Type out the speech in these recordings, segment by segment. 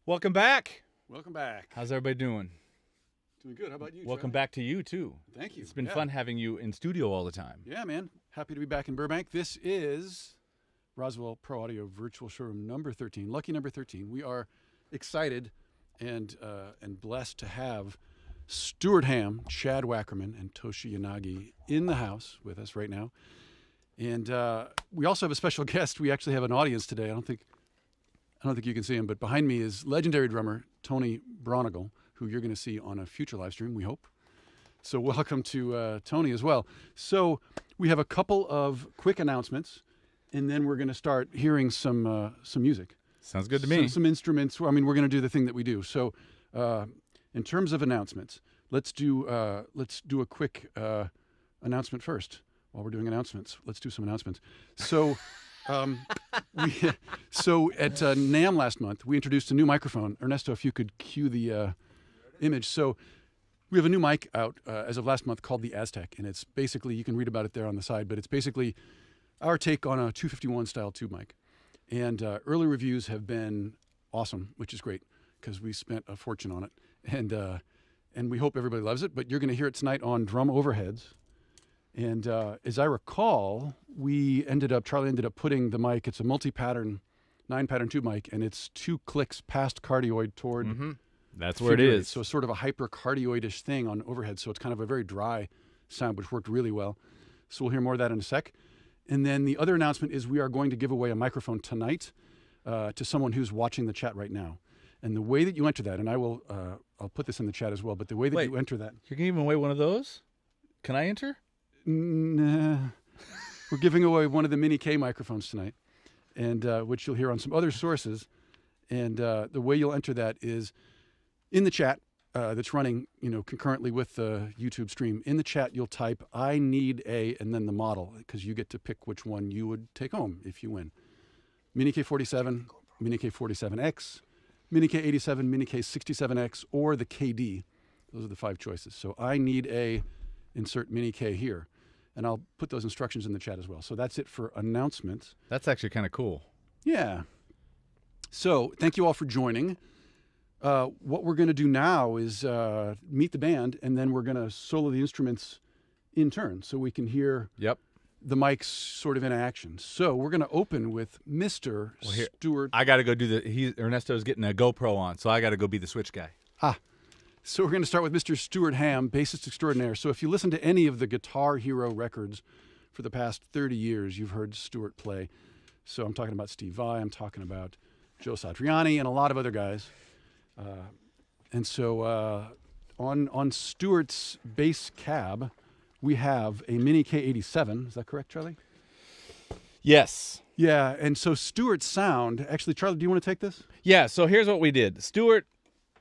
Welcome back. Welcome back. How's everybody doing? Doing good. How about you, Welcome Charlie? back to you, too. Thank you. It's been fun having you in studio all the time. Yeah, man. Happy to be back in Burbank. This is Roswell Pro Audio Virtual Showroom number 13, lucky number 13. We are excited and blessed to have Stuart Hamm, Chad Wackerman, and Toshi Yanagi in the house with us right now. And we also have a special guest. We actually have an audience today. I don't think you can see him, but behind me is legendary drummer Tony Bronigal, who you're going to see on a future live stream, we hope. So welcome to Tony as well. So we have a couple of quick announcements, and then we're going to start hearing some music. Sounds good to me. Some instruments. I mean, we're going to do the thing that we do. So in terms of announcements, let's do a quick announcement first. While we're doing announcements, let's do some announcements. So. So at NAMM last month, we introduced a new microphone. Ernesto, if you could cue the image. So we have a new mic out as of last month called the Aztec, and it's basically, you can read about it there on the side, but it's basically our take on a 251 style tube mic. And early reviews have been awesome, which is great because we spent a fortune on it, and we hope everybody loves it. But you're going to hear it tonight on drum overheads. And as I recall, Charlie ended up putting the mic, it's a multi-pattern, 9-pattern tube mic, and it's 2 clicks past cardioid toward. Mm-hmm. That's where it is. So sort of a hyper-cardioid-ish thing on overhead. So it's kind of a very dry sound, which worked really well. So we'll hear more of that in a sec. And then the other announcement is we are going to give away a microphone tonight to someone who's watching the chat right now. And the way that you enter that, and I'll put this in the chat as well, but the way that you enter that. You're giving away one of those? Can I enter? Nah. We're giving away one of the Mini K microphones tonight, and which you'll hear on some other sources. And the way you'll enter that is in the chat that's running, concurrently with the YouTube stream. In the chat, you'll type "I need a" and then the model, because you get to pick which one you would take home if you win. Mini K47, Mini K47X, Mini K87, Mini K67X, or the KD. Those are the 5 choices. So I need a, insert Mini K here. And I'll put those instructions in the chat as well. So that's it for announcements. That's actually kind of cool. Yeah. So thank you all for joining. What we're going to do now is meet the band, and then we're going to solo the instruments in turn so we can hear the mics sort of in action. So we're going to open with Mr. Stuart. I got to go do Ernesto's getting a GoPro on, so I got to go be the switch guy. So we're going to start with Mr. Stuart Hamm, bassist extraordinaire. So if you listen to any of the Guitar Hero records for the past 30 years, you've heard Stuart play. So I'm talking about Steve Vai, I'm talking about Joe Satriani, and a lot of other guys. And so on Stuart's bass cab, we have a Mini K87. Is that correct, Charlie? Yes. Yeah, and so Stuart's sound, actually, Charlie, do you want to take this? Yeah, so here's what we did. Stuart,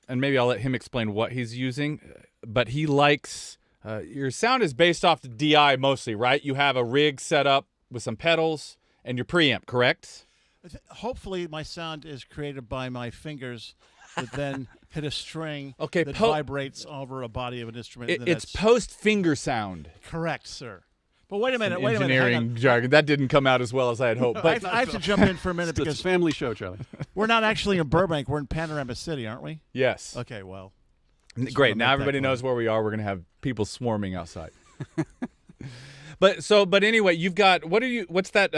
and maybe I'll let him explain what he's using, but he likes, your sound is based off the DI mostly, right? You have a rig set up with some pedals and your preamp, correct? Hopefully my sound is created by my fingers that then hit a string that vibrates over a body of an instrument. It's post-finger sound. Correct, sir. But wait a minute, engineering jargon. That didn't come out as well as I had hoped. But I have to jump in for a minute because it's a family show, Charlie. We're not actually in Burbank. We're in Panorama City, aren't we? Yes. Okay, well. Great. Now everybody knows where we are. We're going to have people swarming outside. But anyway, you've got, what's that,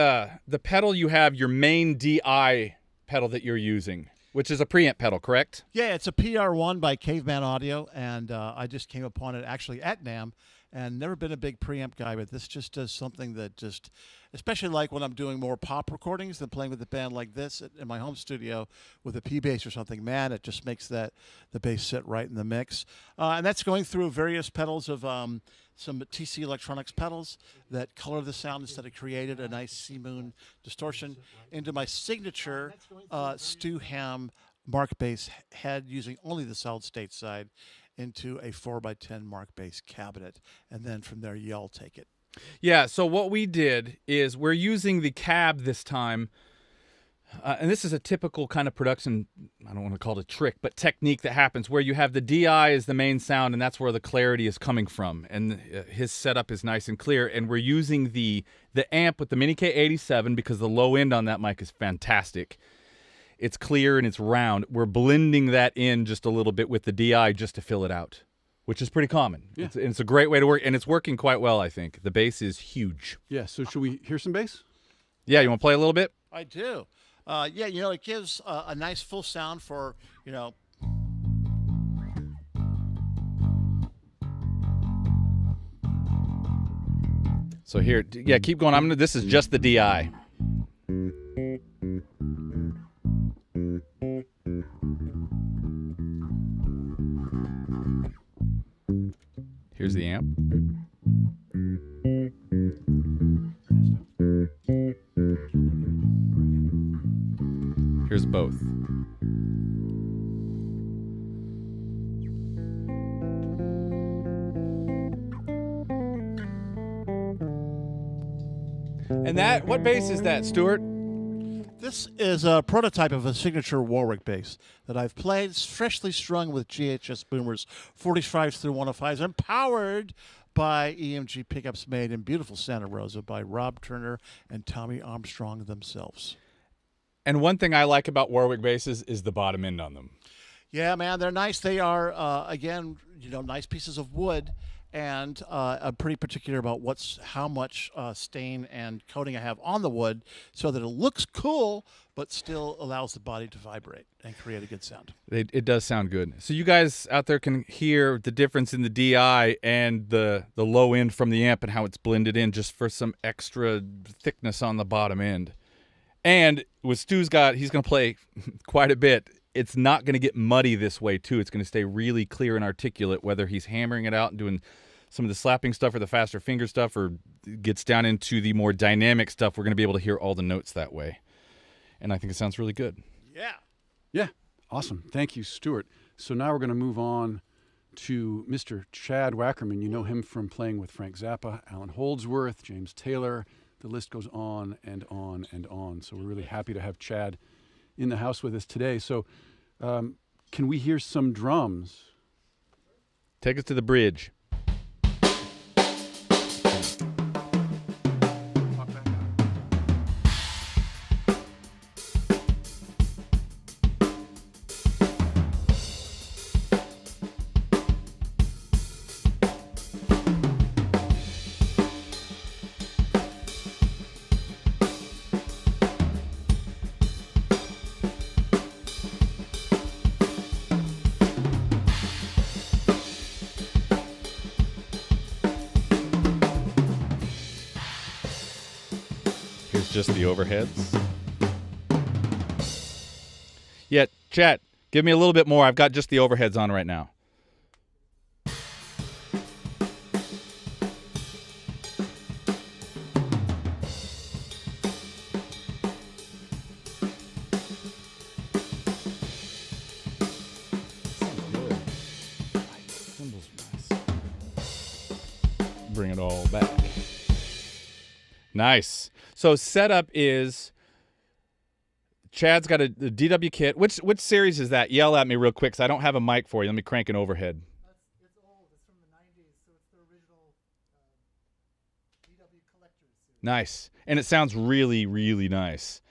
the pedal you have, your main DI pedal that you're using, which is a preamp pedal, correct? Yeah, it's a PR1 by Caveman Audio, and I just came upon it actually at NAMM. And never been a big preamp guy, but this just does something that just, especially like when I'm doing more pop recordings than playing with a band like this in my home studio with a P bass or something, man, it just makes the bass sit right in the mix. And that's going through various pedals of some TC Electronics pedals that color the sound instead of created a nice C-Moon distortion into my signature Stu Hamm Mark bass head using only the solid state side into a 4x10 Mark bass cabinet, and then from there y'all take it. Yeah, so what we did is we're using the cab this time, and this is a typical kind of production, I don't want to call it a trick, but technique that happens where you have the DI as the main sound, and that's where the clarity is coming from, and his setup is nice and clear, and we're using the amp with the Mini K87 because the low end on that mic is fantastic. it's clear and it's round. We're blending that in just a little bit with the DI just to fill it out, which is pretty common. Yeah. It's a great way to work, and it's working quite well, I think. The bass is huge. Yeah, so should we hear some bass? Yeah, you want to play a little bit? I do. Yeah, you know, it gives a nice full sound for, you know. So here, yeah, keep going. This is just the DI. Here's the amp. Here's both. And that, what bass is that, Stuart? This is a prototype of a signature Warwick bass that I've played. It's freshly strung with GHS boomers, 45s through 105s, and powered by EMG pickups made in beautiful Santa Rosa by Rob Turner and Tommy Armstrong themselves. And one thing I like about Warwick basses is the bottom end on them. Yeah, man, they're nice. They are, again, you know, nice pieces of wood. And I'm pretty particular about how much stain and coating I have on the wood so that it looks cool, but still allows the body to vibrate and create a good sound. It does sound good. So you guys out there can hear the difference in the DI and the low end from the amp and how it's blended in just for some extra thickness on the bottom end. And with he's going to play quite a bit. It's not going to get muddy this way, too. It's going to stay really clear and articulate, whether he's hammering it out and doing some of the slapping stuff or the faster finger stuff or gets down into the more dynamic stuff. We're going to be able to hear all the notes that way. And I think it sounds really good. Yeah. Yeah, awesome. Thank you, Stuart. So now we're going to move on to Mr. Chad Wackerman. You know him from playing with Frank Zappa, Alan Holdsworth, James Taylor. The list goes on and on and on. So we're really happy to have Chad in the house with us today. So can we hear some drums? Take us to the bridge. Just the overheads. Yeah, chat, give me a little bit more. I've got just the overheads on right now. Bring it all back. Nice. So setup is Chad's got a DW kit. Which series is that? Yell at me real quick because I don't have a mic for you. Let me crank an overhead. It's old. It's from the 90s, so it's the original DW Collector's series. Nice. And it sounds really, really nice.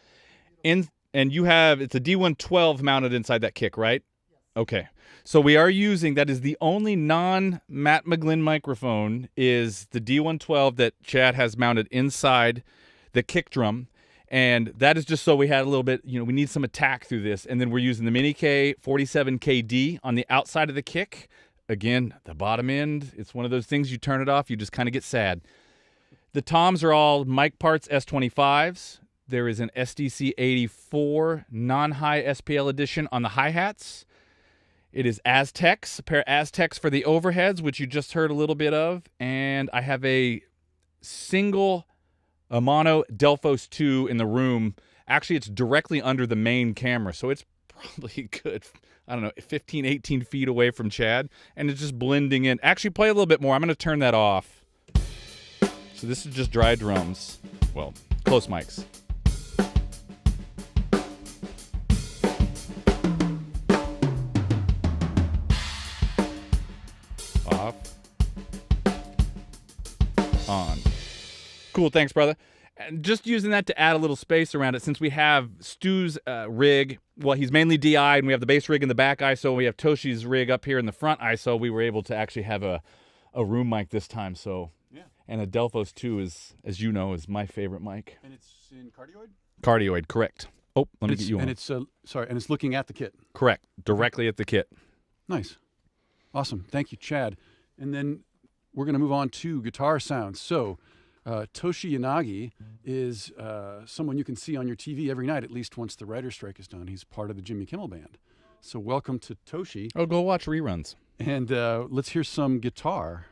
And you have, it's a D112 mounted inside that kick, right? Yes. Okay. So we are using, that is the only non-Matt McGlynn microphone is the D112 that Chad has mounted inside the kick drum. And that is just so we had a little bit, we need some attack through this. And then we're using the Mini K87 KD on the outside of the kick. Again, the bottom end, it's one of those things you turn it off, you just kind of get sad. The toms are all mic parts S25s. There is an SDC 84 non-high SPL edition on the hi-hats. It is Aztecs, a pair of Aztecs for the overheads, which you just heard a little bit of. And I have a mono Delphos II in the room. Actually, it's directly under the main camera, so it's probably good, 15, 18 feet away from Chad, and it's just blending in. Actually, play a little bit more. I'm going to turn that off. So this is just dry drums. Well, close mics. Off. On. Cool, thanks, brother. And just using that to add a little space around it, since we have Stu's rig. Well, he's mainly DI, and we have the bass rig in the back ISO. We have Toshi's rig up here in the front ISO. We were able to actually have a room mic this time. So, Yeah. And a Delphos II is, as you know, is my favorite mic. And it's in cardioid? Cardioid, correct. Oh, let me get you on. And it's sorry, and it's looking at the kit. Correct, directly at the kit. Nice. Awesome. Thank you, Chad. And then we're going to move on to guitar sounds. So, Toshi Yanagi is someone you can see on your TV every night, at least once the writer's strike is done. He's part of the Jimmy Kimmel Band. So welcome to Toshi. Oh, go watch reruns. And let's hear some guitar.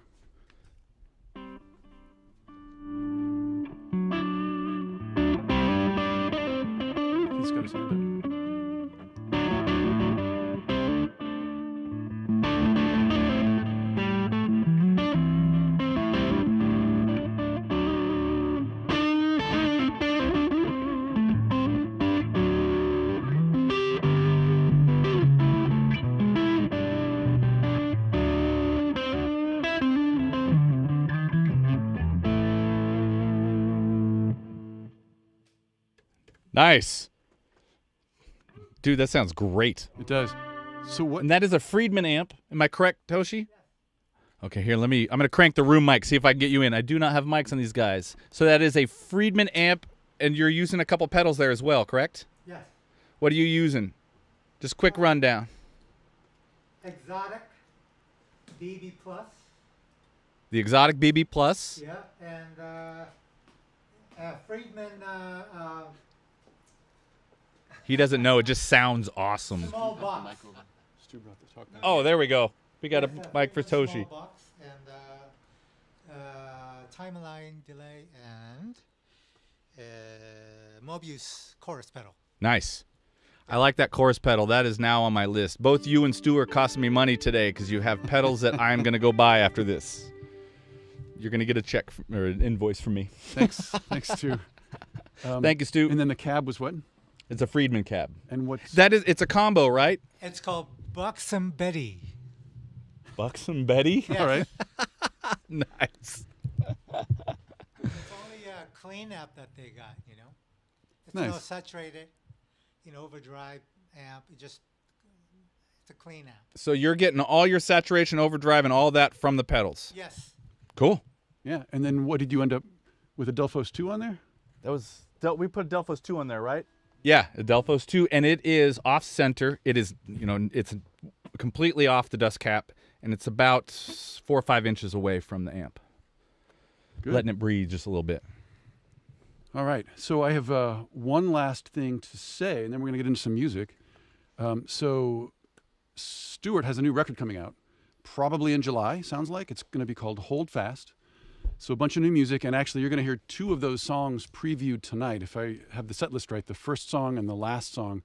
He's got his hand up. Nice. Dude, that sounds great. It does. So what? And that is a Friedman amp. Am I correct, Toshi? Okay, here, I'm going to crank the room mic, see if I can get you in. I do not have mics on these guys. So that is a Friedman amp, and you're using a couple pedals there as well, correct? Yes. What are you using? Just quick rundown. Exotic, BB Plus. The Exotic BB Plus. Yeah, and Friedman He doesn't know. It just sounds awesome. small box. Stu brought the talk back. Oh, there we go. We got a Yes, mic for Friedman Toshi. Small box and timeline delay and Mobius chorus pedal. Nice. I like that chorus pedal. That is now on my list. Both you and Stu are costing me money today because you have pedals that I'm going to go buy after this. You're going to get a check or an invoice from me. Thanks. Thanks, Stu. Thank you, Stu. And then the cab was what? It's a Friedman cab. And what's It's a combo, right? It's called Buxom Betty. Buxom Betty? Yes. all right? Nice. It's only a clean amp that they got, you know. It's no Nice. saturated, overdrive amp. It's a clean amp. So you're getting all your saturation, overdrive, and all that from the pedals. Yes. Cool. Yeah. And then what did you end up with a Delphos II on there? That was we put Delphos II on there, right? Yeah, a Delphos II, and it is off center. It is, it's completely off the dust cap, and it's about 4 or 5 inches away from the amp. Good. Letting it breathe just a little bit. All right. So I have one last thing to say, and then we're going to get into some music. So Stuart has a new record coming out, probably in July, sounds like. It's going to be called Hold Fast. So a bunch of new music, and actually you're going to hear 2 of those songs previewed tonight. If I have the set list right, the first song and the last song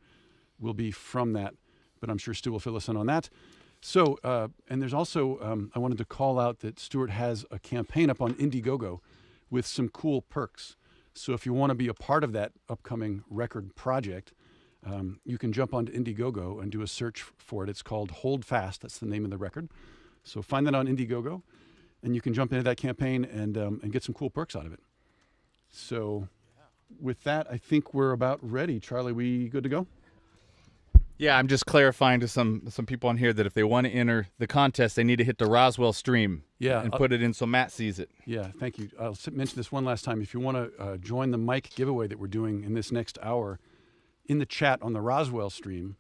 will be from that, but I'm sure Stu will fill us in on that. So, and there's also, I wanted to call out that Stuart has a campaign up on Indiegogo with some cool perks. So if you want to be a part of that upcoming record project, you can jump onto Indiegogo and do a search for it. It's called Hold Fast. That's the name of the record. So find that on Indiegogo, and you can jump into that campaign and get some cool perks out of it. So with that, I think we're about ready. Charlie, we good to go? Yeah, I'm just clarifying to some people on here that if they want to enter the contest, they need to hit the Roswell stream and put it in so Matt sees it. Yeah, thank you. I'll mention this one last time. If you want to join the mic giveaway that we're doing in this next hour, in the chat on the Roswell stream,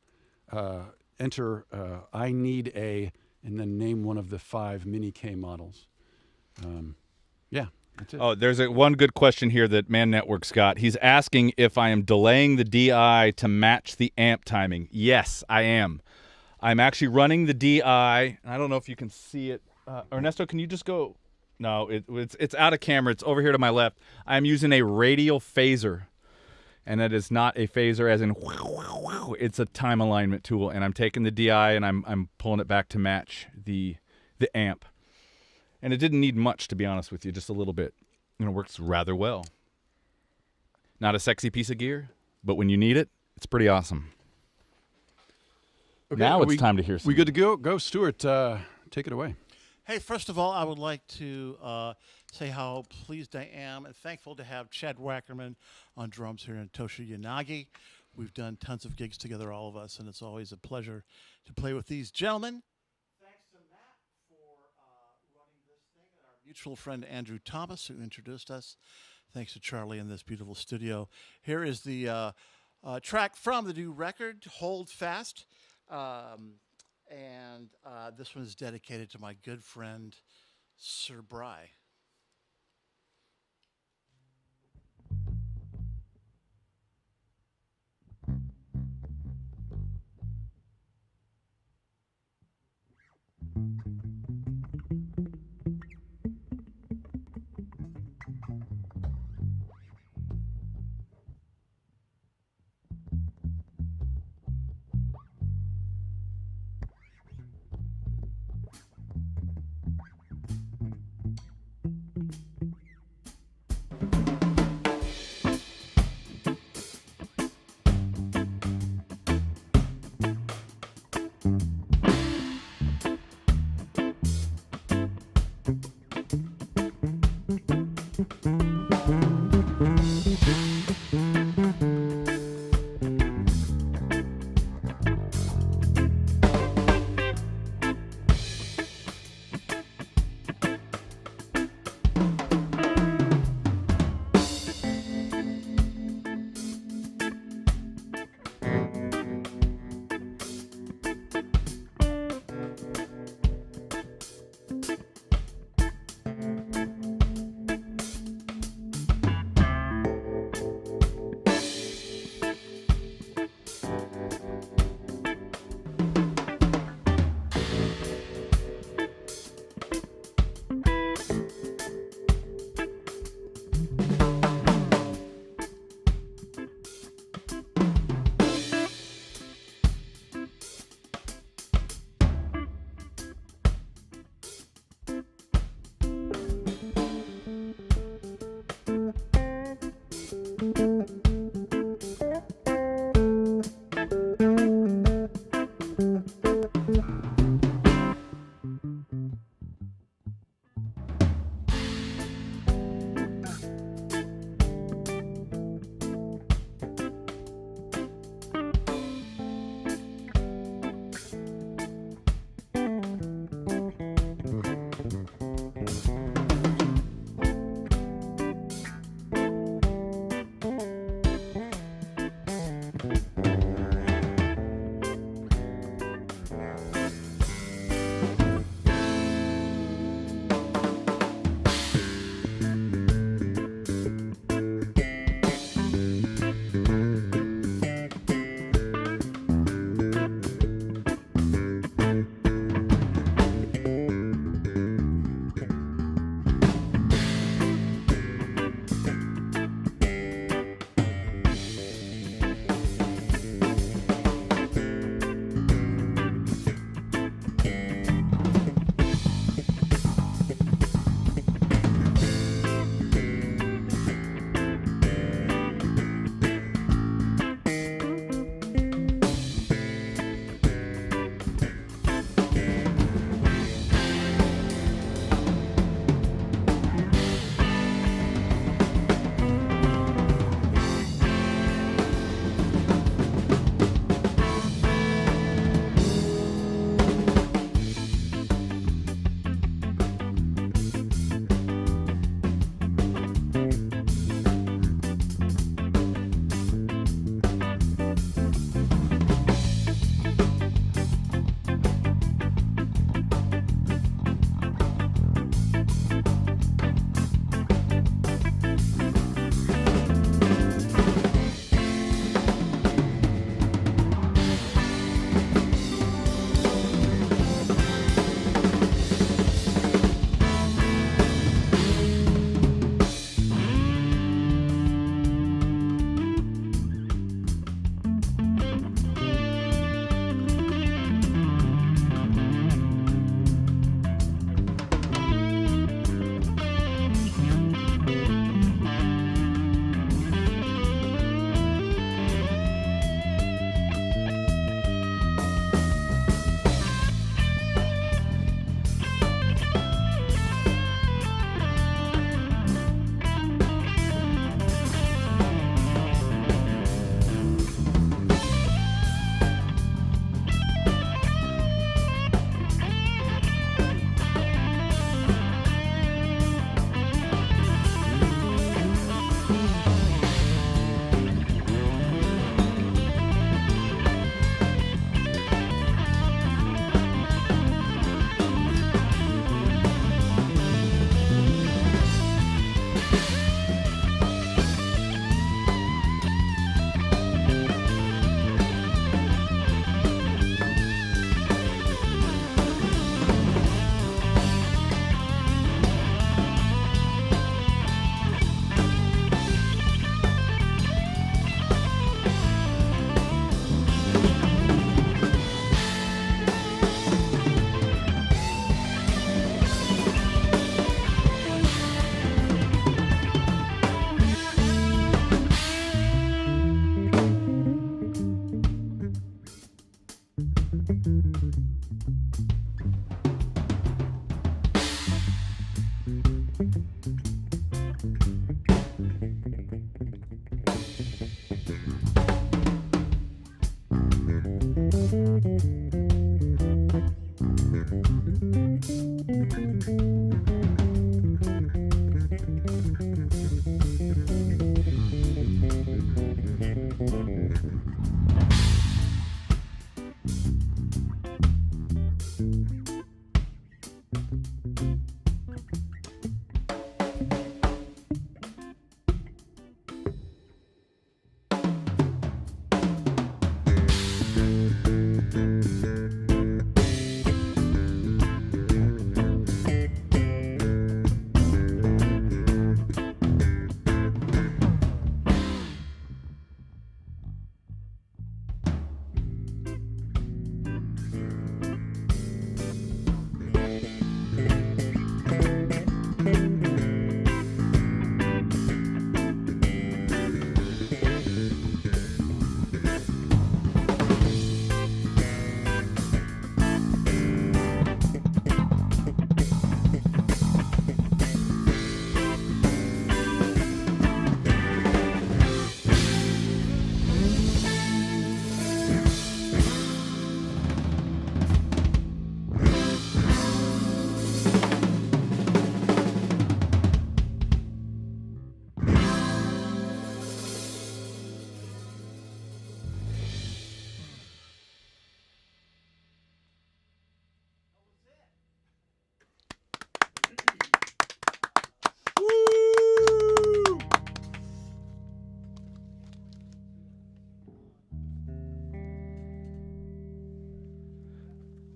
enter I need a, and then name one of the 5 Mini K models. Yeah, that's it. Oh, there's one good question here that Man Network's got. He's asking if I am delaying the DI to match the amp timing. Yes, I am. I'm actually running the DI. I don't know if you can see it. Ernesto, can you just go? No, it's out of camera. It's over here to my left. I'm using a radial phaser, and that is not a phaser as in it's a time alignment tool, and I'm taking the DI and I'm pulling it back to match the amp. And it didn't need much, to be honest with you, just a little bit. And it works rather well. Not a sexy piece of gear, but when you need it, it's pretty awesome. Okay, Now are it's time to hear some. We good to go? Go, Stuart. Take it away. Hey, first of all, I would like to say how pleased I am and thankful to have Chad Wackerman on drums here and Toshi Yanagi. We've done tons of gigs together, all of us, and it's always a pleasure to play with these gentlemen. Thanks to Matt for running this thing, and our mutual friend Andrew Thomas, who introduced us. Thanks to Charlie in this beautiful studio. Here is the track from the new record, Hold Fast. And this one is dedicated to my good friend, Sir Bry.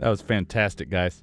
That was fantastic, guys.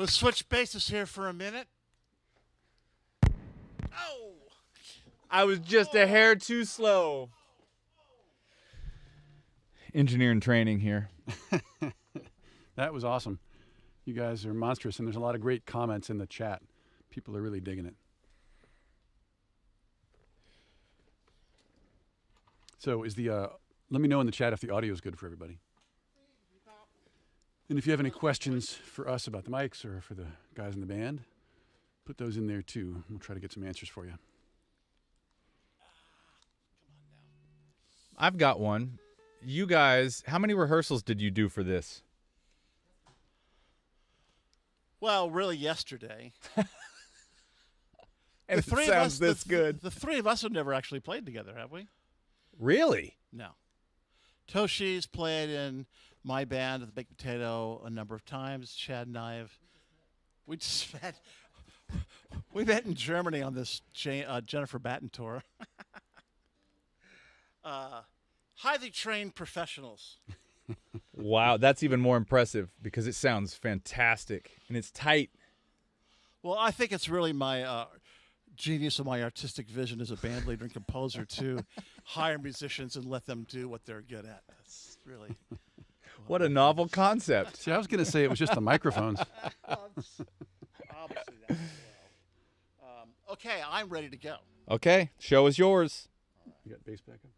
Let's switch bases here for a minute. Oh! I was just a hair too slow. Engineering training here. That was awesome. You guys are monstrous, and there's a lot of great comments in the chat. People are really digging it. So is the let me know in the chat if the audio is good for everybody. And if you have any questions for us about the mics or for the guys in the band, put those in there too. We'll try to get some answers for you. I've got one. You guys, how many rehearsals did you do for this? Well, really yesterday. And The three it of sounds us, this good. The three of us have never actually played together, have we? Really? No. Toshi's played in my band, the Baked Potato, a number of times. Chad and I have. We just we met in Germany on this Jennifer Batten tour. Highly trained professionals. Wow, that's even more impressive because it sounds fantastic and it's tight. Well, I think it's really my genius of my artistic vision as a band leader and composer to hire musicians and let them do what they're good at. That's really What a novel concept. See, I was going to say it was just the microphones. obviously that's okay. I'm ready to go. Okay, show is yours. You got bass back up?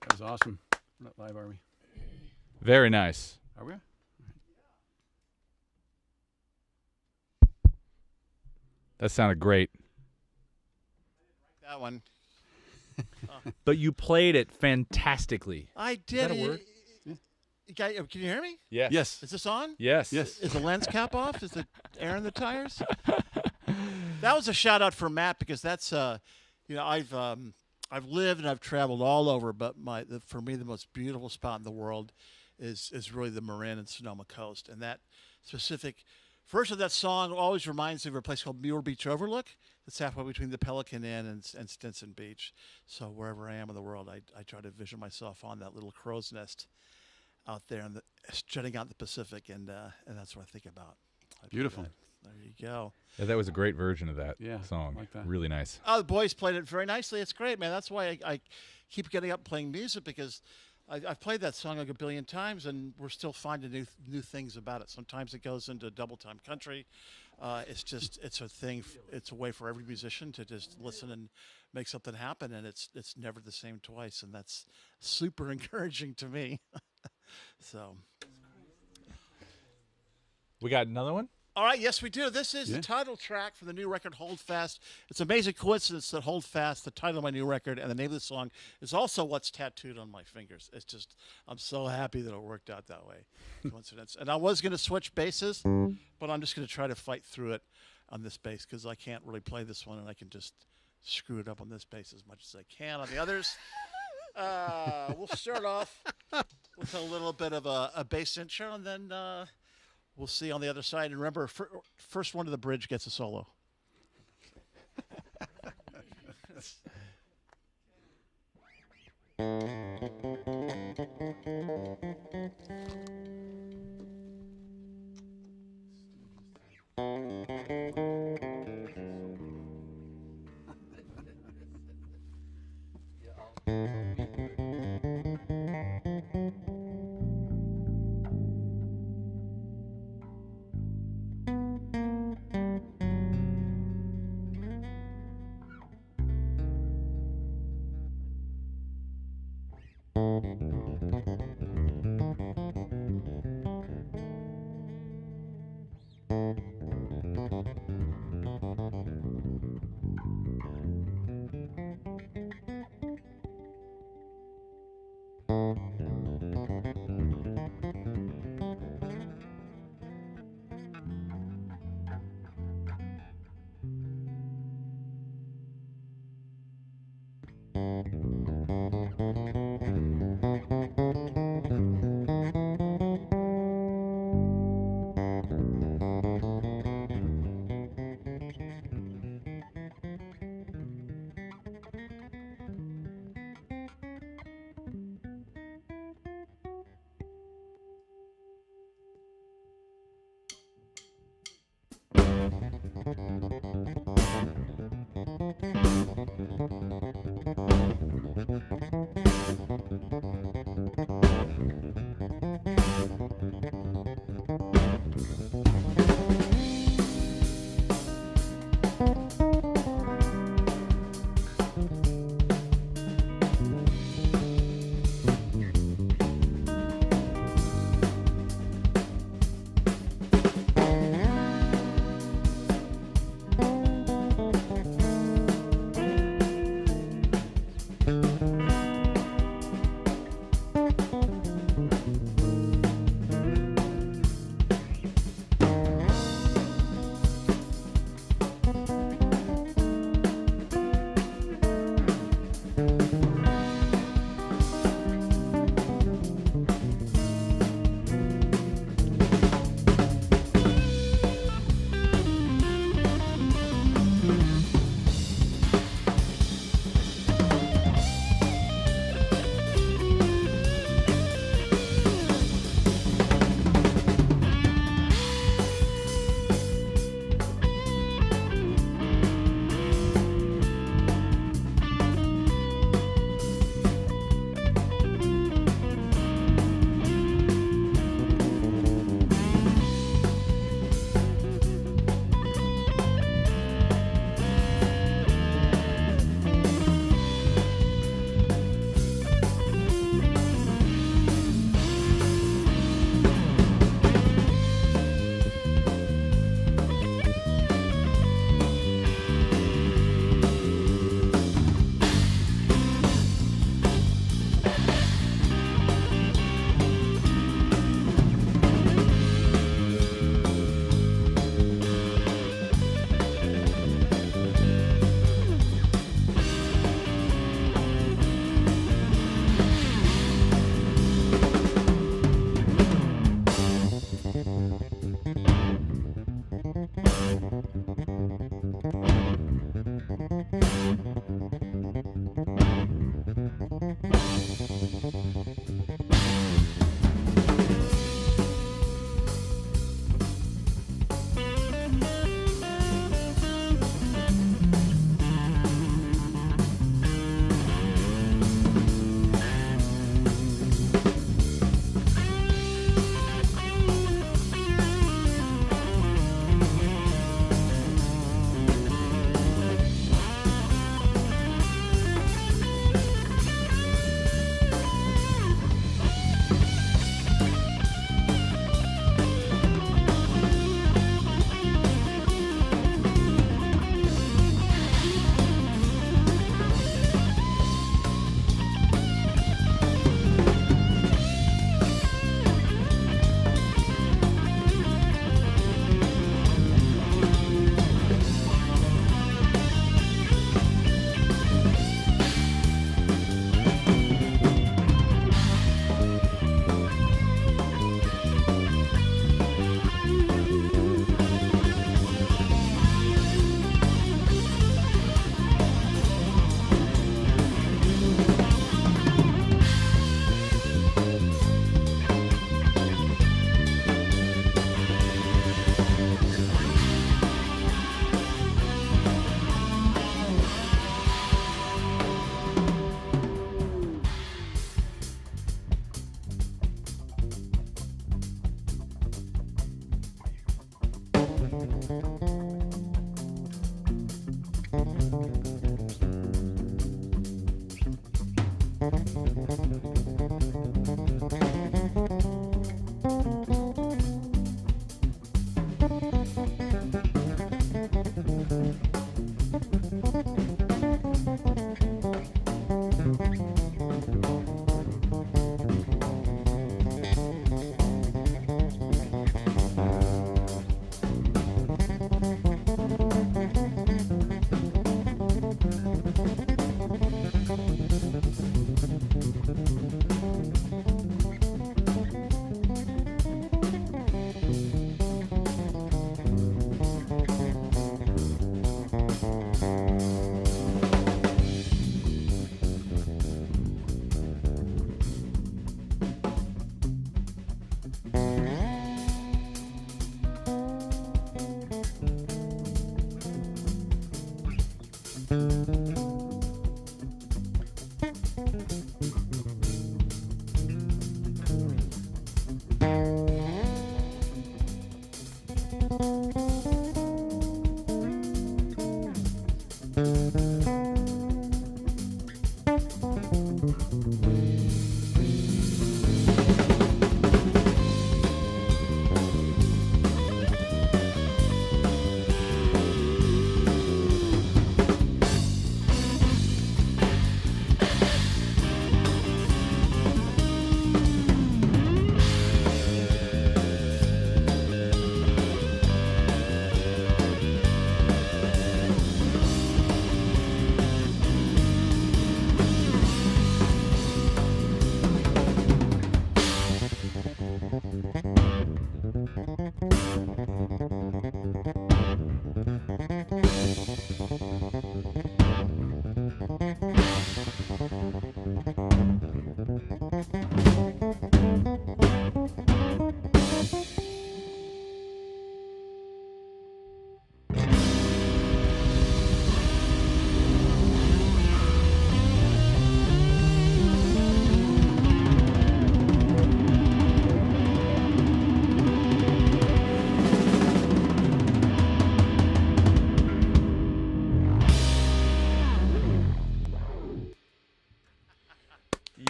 That was awesome. We're not live, are we? Very nice. Are we? That sounded great. That one. But you played it fantastically. I did. Is that a word? Can you hear me? Yes. Yes. Is this on? Yes. Yes. Is the lens cap off? Is the air in the tires? That was a shout out for Matt because that's I've lived and I've traveled all over, but for me the most beautiful spot in the world is really the Marin and Sonoma coast, and that specific verse of that song always reminds me of a place called Muir Beach Overlook. It's halfway between the Pelican Inn and Stinson Beach. So wherever I am in the world, I try to vision myself on that little crow's nest out there and jutting out in the Pacific, and that's what I think about. Beautiful. There you go. Yeah, that was a great version of that song. like that. Really nice. Oh, the boys played it very nicely. It's great, man. That's why I keep getting up playing music, because I've played that song like a billion times, and we're still finding new things about it. Sometimes it goes into double time country. It's a thing. It's a way for every musician to just listen and make something happen, and it's never the same twice, and that's super encouraging to me. So, We got another one? all right, yes, we do. This is the title track for the new record, Hold Fast. It's an amazing coincidence that Hold Fast, the title of my new record, and the name of the song is also what's tattooed on my fingers. It's just, I'm so happy that it worked out that way. Coincidence. And I was going to switch basses, but I'm just going to try to fight through it on this bass because I can't really play this one, and I can just screw it up on this bass as much as I can on the others. We'll start off with a little bit of a bass intro, and then we'll see on the other side. And remember, first one to the bridge gets a solo.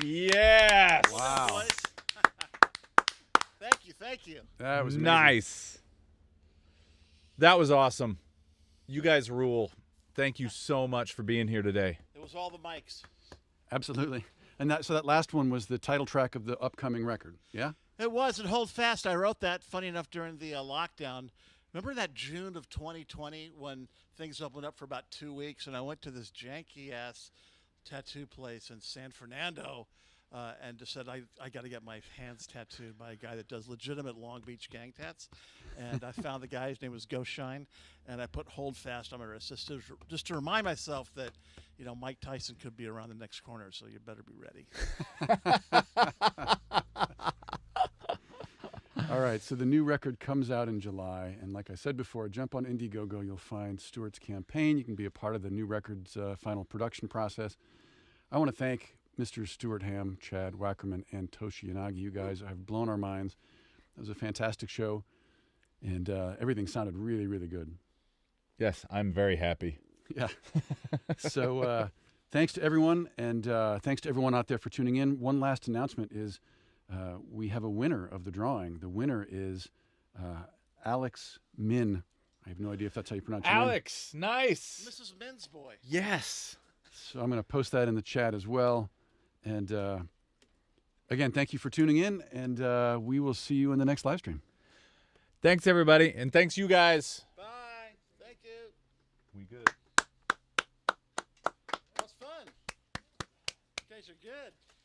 Yes. Wow. Thank you. That was amazing. Nice. That was awesome. You guys rule. Thank you so much for being here today. It was all the mics. Absolutely. And so that last one was the title track of the upcoming record. Yeah? It was. And Hold Fast. I wrote that, funny enough, during the lockdown. Remember that June of 2020 when things opened up for about 2 weeks, and I went to this janky-ass tattoo place in San Fernando and just said, I got to get my hands tattooed by a guy that does legitimate Long Beach gang tats. And I found the guy. His name was Ghost Shine. And I put Hold Fast on my wrist just to remind myself that, you know, Mike Tyson could be around the next corner, so you better be ready. All right, so the new record comes out in July, and like I said before, jump on Indiegogo. You'll find Stuart's campaign. You can be a part of the new record's final production process. I want to thank Mr. Stuart Hamm, Chad Wackerman, and Toshi Yanagi. You guys have blown our minds. It was a fantastic show, and everything sounded really, really good. Yes, I'm very happy. Yeah. So thanks to everyone, and thanks to everyone out there for tuning in. One last announcement is we have a winner of the drawing. The winner is Alex Min. I have no idea if that's how you pronounce your name. Alex, nice. Mrs. Min's boy. Yes. So I'm going to post that in the chat as well. And again, thank you for tuning in, and we will see you in the next live stream. Thanks, everybody, and thanks you guys. Bye. Thank you. We good. That was fun. Okay, guys are good.